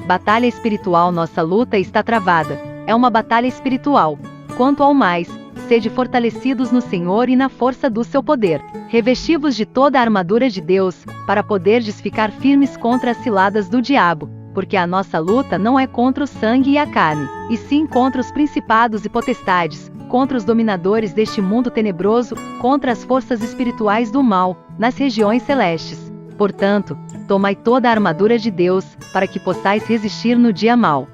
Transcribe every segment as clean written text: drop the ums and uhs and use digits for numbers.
Batalha espiritual. Nossa luta está travada. É uma batalha espiritual. Quanto ao mais, sede fortalecidos no Senhor e na força do seu poder. Revesti-vos de toda a armadura de Deus, para poderdes ficar firmes contra as ciladas do diabo, porque a nossa luta não é contra o sangue e a carne, e sim contra os principados e potestades, contra os dominadores deste mundo tenebroso, contra as forças espirituais do mal, nas regiões celestes. Portanto, tomai toda a armadura de Deus, para que possais resistir no dia mau.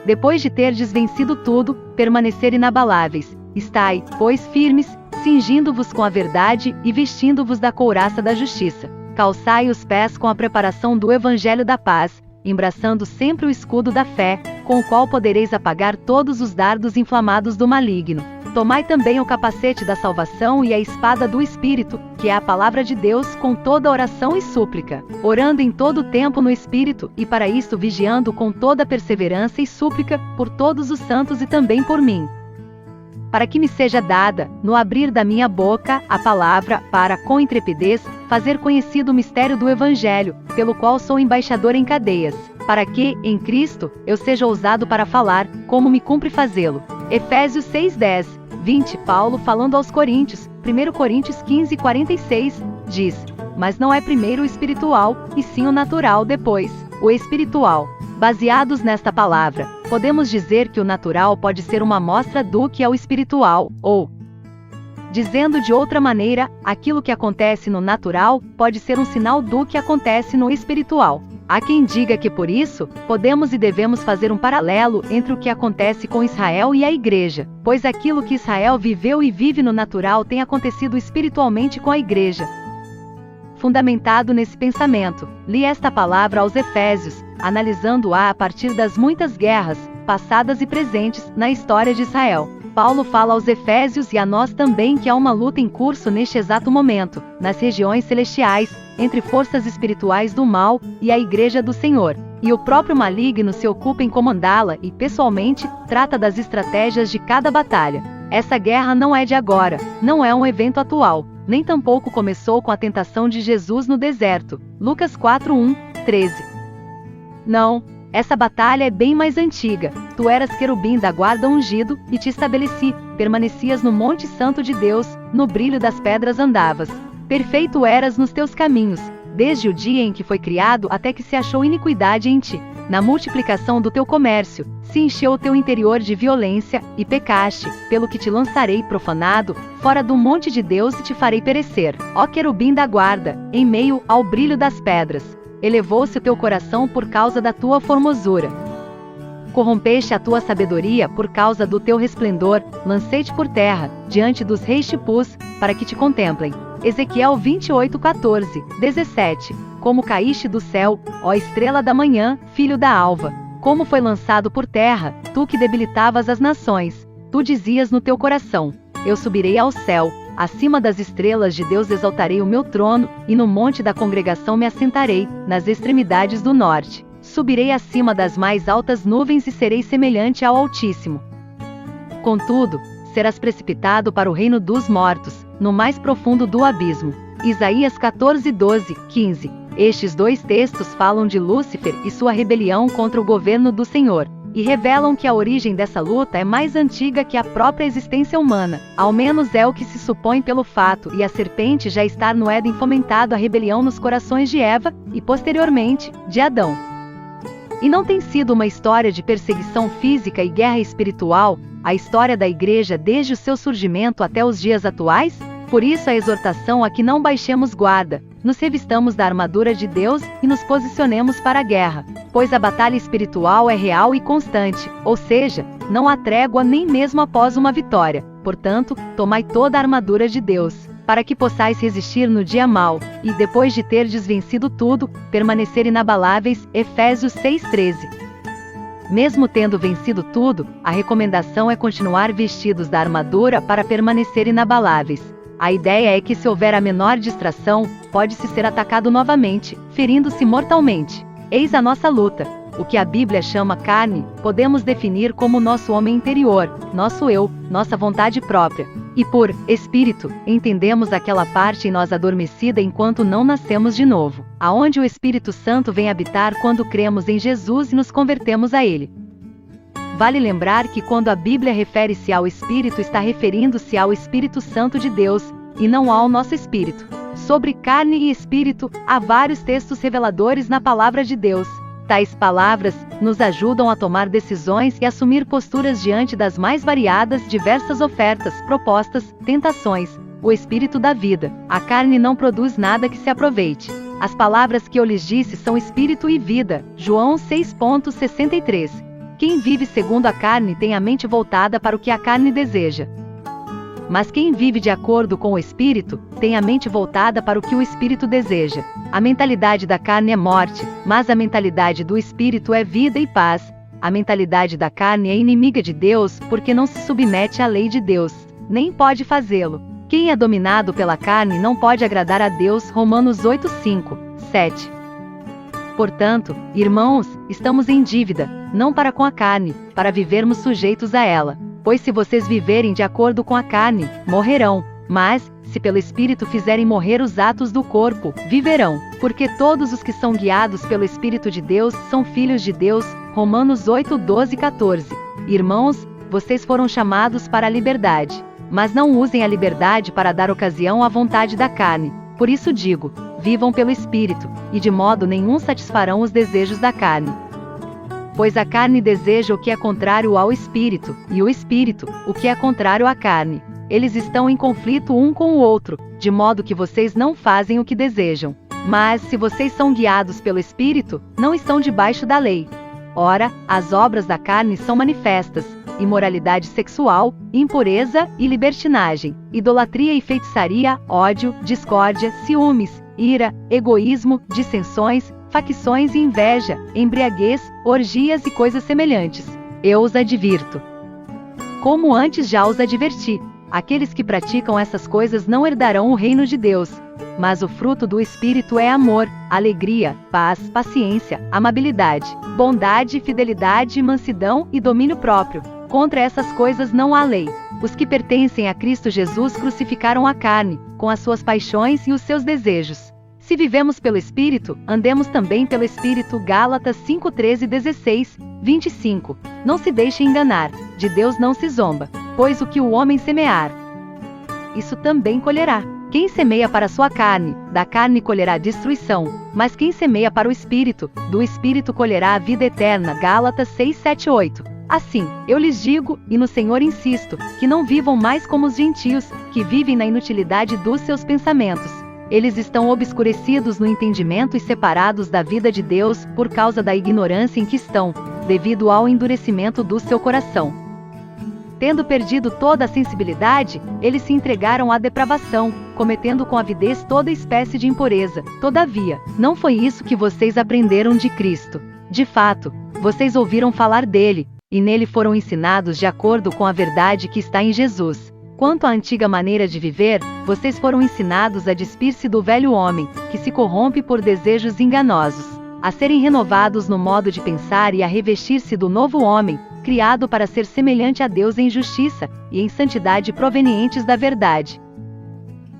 Depois de terdes vencido tudo, permanecer inabaláveis. Estai, pois, firmes, cingindo-vos com a verdade e vestindo-vos da couraça da justiça. Calçai os pés com a preparação do evangelho da paz, embraçando sempre o escudo da fé, com o qual podereis apagar todos os dardos inflamados do maligno. Tomai também o capacete da salvação e a espada do Espírito, que é a palavra de Deus, com toda oração e súplica, orando em todo o tempo no Espírito, e para isto vigiando com toda perseverança e súplica, por todos os santos e também por mim. Para que me seja dada, no abrir da minha boca, a palavra, para, com intrepidez, fazer conhecido o mistério do Evangelho, pelo qual sou embaixador em cadeias, para que, em Cristo, eu seja ousado para falar, como me cumpre fazê-lo. Efésios 6:10, 20. Paulo falando aos Coríntios, 1 Coríntios 15:46, diz: mas não é primeiro o espiritual, e sim o natural depois, o espiritual. Baseados nesta palavra, podemos dizer que o natural pode ser uma amostra do que é o espiritual, ou, dizendo de outra maneira, aquilo que acontece no natural pode ser um sinal do que acontece no espiritual. Há quem diga que por isso, podemos e devemos fazer um paralelo entre o que acontece com Israel e a Igreja, pois aquilo que Israel viveu e vive no natural tem acontecido espiritualmente com a Igreja. Fundamentado nesse pensamento, li esta palavra aos Efésios, analisando-a a partir das muitas guerras, passadas e presentes, na história de Israel. Paulo fala aos Efésios e a nós também que há uma luta em curso neste exato momento, nas regiões celestiais, entre forças espirituais do mal e a Igreja do Senhor. E o próprio maligno se ocupa em comandá-la e, pessoalmente, trata das estratégias de cada batalha. Essa guerra não é de agora, não é um evento atual, nem tampouco começou com a tentação de Jesus no deserto. Lucas 4:1-13. Não, essa batalha é bem mais antiga. Tu eras querubim da guarda ungido, e te estabeleci, permanecias no monte santo de Deus, no brilho das pedras andavas. Perfeito eras nos teus caminhos, desde o dia em que foi criado até que se achou iniquidade em ti. Na multiplicação do teu comércio, se encheu o teu interior de violência, e pecaste, pelo que te lançarei profanado, fora do monte de Deus e te farei perecer. Ó querubim da guarda, em meio ao brilho das pedras, elevou-se o teu coração por causa da tua formosura. Corrompeste a tua sabedoria por causa do teu resplendor, lancei-te por terra, diante dos reis te pus, para que te contemplem. Ezequiel 28:14-17. Como caíste do céu, ó estrela da manhã, filho da alva. Como foi lançado por terra, tu que debilitavas as nações. Tu dizias no teu coração: eu subirei ao céu, acima das estrelas de Deus exaltarei o meu trono, e no monte da congregação me assentarei, nas extremidades do norte. Subirei acima das mais altas nuvens e serei semelhante ao Altíssimo. Contudo, serás precipitado para o reino dos mortos, no mais profundo do abismo. Isaías 14:12-15. Estes dois textos falam de Lúcifer e sua rebelião contra o governo do Senhor, e revelam que a origem dessa luta é mais antiga que a própria existência humana, ao menos é o que se supõe pelo fato e a serpente já estar no Éden fomentado a rebelião nos corações de Eva, e posteriormente, de Adão. E não tem sido uma história de perseguição física e guerra espiritual, a história da Igreja desde o seu surgimento até os dias atuais? Por isso a exortação a que não baixemos guarda, nos revistamos da armadura de Deus e nos posicionemos para a guerra, pois a batalha espiritual é real e constante, ou seja, não há trégua nem mesmo após uma vitória. Portanto, tomai toda a armadura de Deus, para que possais resistir no dia mau, e depois de terdes vencido tudo, permanecer inabaláveis. Efésios 6:13. Mesmo tendo vencido tudo, a recomendação é continuar vestidos da armadura para permanecer inabaláveis. A ideia é que se houver a menor distração, pode-se ser atacado novamente, ferindo-se mortalmente. Eis a nossa luta. O que a Bíblia chama carne, podemos definir como nosso homem interior, nosso eu, nossa vontade própria. E por espírito, entendemos aquela parte em nós adormecida enquanto não nascemos de novo. aonde o Espírito Santo vem habitar quando cremos em Jesus e nos convertemos a Ele. Vale lembrar que quando a Bíblia refere-se ao Espírito, está referindo-se ao Espírito Santo de Deus, e não ao nosso espírito. Sobre carne e espírito, há vários textos reveladores na palavra de Deus. Tais palavras nos ajudam a tomar decisões e assumir posturas diante das mais variadas, diversas ofertas, propostas, tentações. O espírito da vida. A carne não produz nada que se aproveite. As palavras que eu lhes disse são espírito e vida. João 6,63. Quem vive segundo a carne tem a mente voltada para o que a carne deseja. Mas quem vive de acordo com o Espírito, tem a mente voltada para o que o Espírito deseja. A mentalidade da carne é morte, mas a mentalidade do Espírito é vida e paz. A mentalidade da carne é inimiga de Deus, porque não se submete à lei de Deus, nem pode fazê-lo. Quem é dominado pela carne não pode agradar a Deus. Romanos 8:5, 7. Portanto, irmãos, estamos em dívida, não para com a carne, para vivermos sujeitos a ela. Pois se vocês viverem de acordo com a carne, morrerão. Mas, se pelo Espírito fizerem morrer os atos do corpo, viverão. Porque todos os que são guiados pelo Espírito de Deus são filhos de Deus. Romanos 8:12-14. Irmãos, vocês foram chamados para a liberdade. Mas não usem a liberdade para dar ocasião à vontade da carne. Por isso digo, vivam pelo Espírito, e de modo nenhum satisfarão os desejos da carne. Pois a carne deseja o que é contrário ao Espírito, e o Espírito, o que é contrário à carne. Eles estão em conflito um com o outro, de modo que vocês não fazem o que desejam. Mas se vocês são guiados pelo Espírito, não estão debaixo da lei. Ora, as obras da carne são manifestas: imoralidade sexual, impureza e libertinagem, idolatria e feitiçaria, ódio, discórdia, ciúmes, ira, egoísmo, dissensões, facções e inveja, embriaguez, orgias e coisas semelhantes. Eu os advirto. Como antes já os adverti, aqueles que praticam essas coisas não herdarão o reino de Deus. Mas o fruto do Espírito é amor, alegria, paz, paciência, amabilidade, bondade, fidelidade, mansidão e domínio próprio. Contra essas coisas não há lei. Os que pertencem a Cristo Jesus crucificaram a carne, com as suas paixões e os seus desejos. Se vivemos pelo Espírito, andemos também pelo Espírito. Gálatas 5:13-16, 25. Não se deixe enganar, de Deus não se zomba, pois o que o homem semear, isso também colherá. Quem semeia para a sua carne, da carne colherá destruição, mas quem semeia para o Espírito, do Espírito colherá a vida eterna. Gálatas 6:7-8. Assim, eu lhes digo, e no Senhor insisto, que não vivam mais como os gentios, que vivem na inutilidade dos seus pensamentos. Eles estão obscurecidos no entendimento e separados da vida de Deus, por causa da ignorância em que estão, devido ao endurecimento do seu coração. Tendo perdido toda a sensibilidade, eles se entregaram à depravação, cometendo com avidez toda espécie de impureza. Todavia, não foi isso que vocês aprenderam de Cristo. De fato, vocês ouviram falar dele, e nele foram ensinados de acordo com a verdade que está em Jesus. Quanto à antiga maneira de viver, vocês foram ensinados a despir-se do velho homem, que se corrompe por desejos enganosos, a serem renovados no modo de pensar e a revestir-se do novo homem, criado para ser semelhante a Deus em justiça e em santidade provenientes da verdade.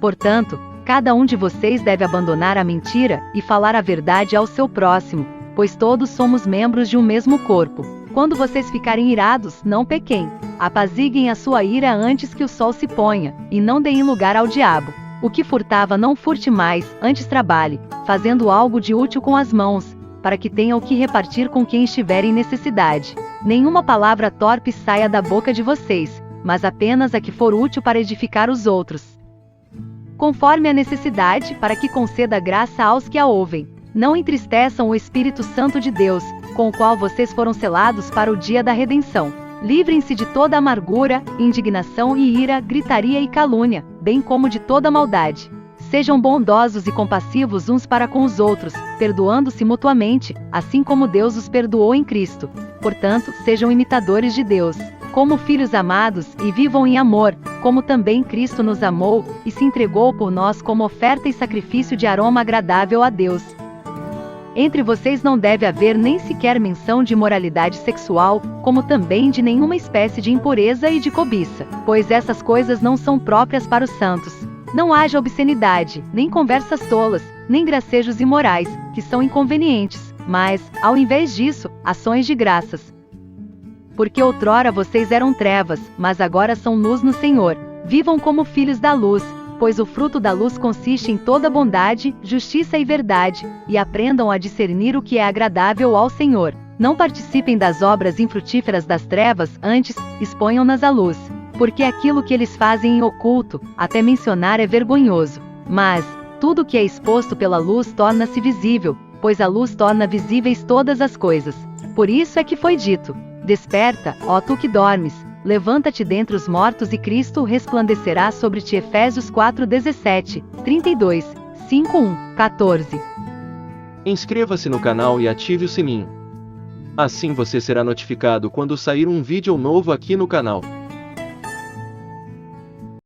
Portanto, cada um de vocês deve abandonar a mentira e falar a verdade ao seu próximo, pois todos somos membros de um mesmo corpo. Quando vocês ficarem irados, não pequem. Apaziguem a sua ira antes que o sol se ponha, e não deem lugar ao diabo. O que furtava não furte mais, antes trabalhe, fazendo algo de útil com as mãos, para que tenha o que repartir com quem estiver em necessidade. Nenhuma palavra torpe saia da boca de vocês, mas apenas a que for útil para edificar os outros, conforme a necessidade, para que conceda graça aos que a ouvem. Não entristeçam o Espírito Santo de Deus, com o qual vocês foram selados para o dia da redenção. Livrem-se de toda amargura, indignação e ira, gritaria e calúnia, bem como de toda maldade. Sejam bondosos e compassivos uns para com os outros, perdoando-se mutuamente, assim como Deus os perdoou em Cristo. Portanto, sejam imitadores de Deus, como filhos amados, e vivam em amor, como também Cristo nos amou, e se entregou por nós como oferta e sacrifício de aroma agradável a Deus. Entre vocês não deve haver nem sequer menção de imoralidade sexual, como também de nenhuma espécie de impureza e de cobiça, pois essas coisas não são próprias para os santos. Não haja obscenidade, nem conversas tolas, nem gracejos imorais, que são inconvenientes, mas, ao invés disso, ações de graças. Porque outrora vocês eram trevas, mas agora são luz no Senhor. Vivam como filhos da luz, pois o fruto da luz consiste em toda bondade, justiça e verdade, e aprendam a discernir o que é agradável ao Senhor. Não participem das obras infrutíferas das trevas, antes, exponham-nas à luz. Porque aquilo que eles fazem em oculto, até mencionar é vergonhoso. Mas, tudo que é exposto pela luz torna-se visível, pois a luz torna visíveis todas as coisas. Por isso é que foi dito: desperta, ó tu que dormes, levanta-te dentre os mortos e Cristo resplandecerá sobre ti. Efésios 4:17, 32, 5:1, 14. Inscreva-se no canal e ative o sininho. Assim você será notificado quando sair um vídeo novo aqui no canal.